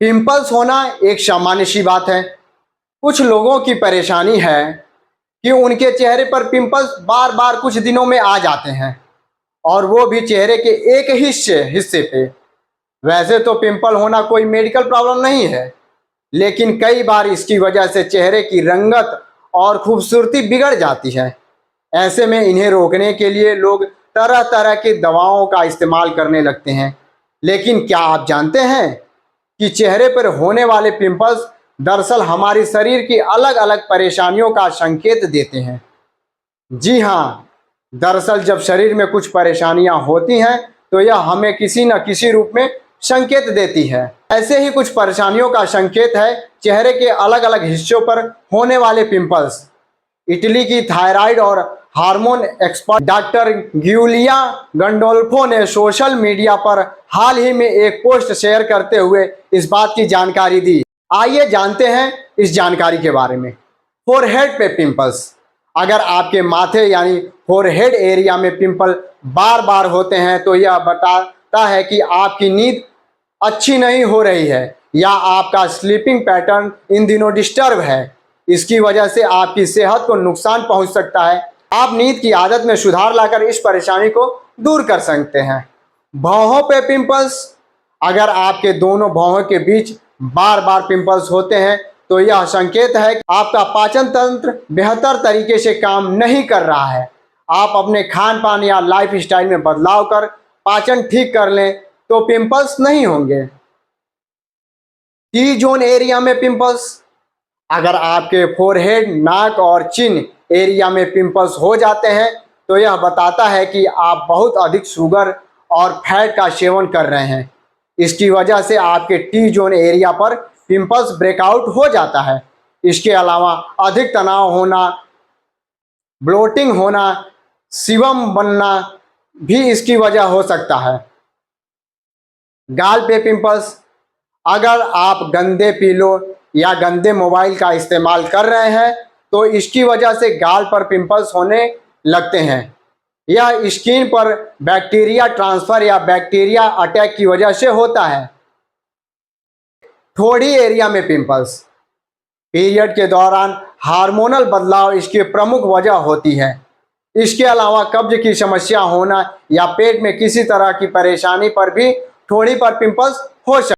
Pimples होना एक सामान्य सी बात है। कुछ लोगों की परेशानी है कि उनके चेहरे पर पिंपल्स बार बार कुछ दिनों में आ जाते हैं और वो भी चेहरे के एक हिस्से हिस्से पे। वैसे तो पिंपल होना कोई मेडिकल प्रॉब्लम नहीं है, लेकिन कई बार इसकी वजह से चेहरे की रंगत और खूबसूरती बिगड़ जाती है। ऐसे में इन्हें रोकने के लिए लोग तरह तरह की दवाओं का इस्तेमाल करने लगते हैं। लेकिन क्या आप जानते हैं कि चेहरे पर होने वाले पिंपल्स दरअसल हमारी शरीर की अलग अलग परेशानियों का संकेत देते हैं। जी हाँ, दरअसल जब शरीर में कुछ परेशानियां होती हैं तो यह हमें किसी न किसी रूप में संकेत देती है। ऐसे ही कुछ परेशानियों का संकेत है चेहरे के अलग अलग हिस्सों पर होने वाले पिंपल्स। इटली की थायराइड और हार्मोन एक्सपर्ट डॉक्टर गिउलिया गंडोल्फो ने सोशल मीडिया पर हाल ही में एक पोस्ट शेयर करते हुए इस बात की जानकारी दी। आइए जानते हैं इस जानकारी के बारे में। फोरहेड पे पिंपल्स। अगर आपके माथे यानी फोरहेड एरिया में पिंपल बार बार होते हैं तो यह बताता है कि आपकी नींद अच्छी नहीं हो रही है या आपका स्लीपिंग पैटर्न इन दिनों डिस्टर्ब है। इसकी वजह से आपकी सेहत को नुकसान पहुंच सकता है। आप नींद की आदत में सुधार लाकर इस परेशानी को दूर कर सकते हैं। भौहों पे पिंपल्स। अगर आपके दोनों भौहों के बीच बार बार पिंपल्स होते हैं तो यह संकेत है कि आपका पाचन तंत्र बेहतर तरीके से काम नहीं कर रहा है। आप अपने खान पान या लाइफ स्टाइल में बदलाव कर पाचन ठीक कर लें तो पिंपल्स नहीं होंगे। टी जोन एरिया में पिंपल्स। अगर आपके फोरहेड, नाक और चिन एरिया में पिंपल्स हो जाते हैं तो यह बताता है कि आप बहुत अधिक शुगर और फैट का सेवन कर रहे हैं। इसकी वजह से आपके टी जोन एरिया पर पिंपल्स ब्रेकआउट हो जाता है। इसके अलावा अधिक तनाव होना, ब्लोटिंग होना, सीबम बनना भी इसकी वजह हो सकता है। गाल पे पिंपल्स। अगर आप गंदे पीलो या गंदे मोबाइल का इस्तेमाल कर रहे हैं तो इसकी वजह से गाल पर पिंपल्स होने लगते हैं। यह स्किन पर बैक्टीरिया ट्रांसफर या बैक्टीरिया अटैक की वजह से होता है। ठोड़ी एरिया में पिंपल्स। पीरियड के दौरान हार्मोनल बदलाव इसकी प्रमुख वजह होती है। इसके अलावा कब्ज की समस्या होना या पेट में किसी तरह की परेशानी पर भी ठोड़ी पर पिंपल्स हो सकते हैं।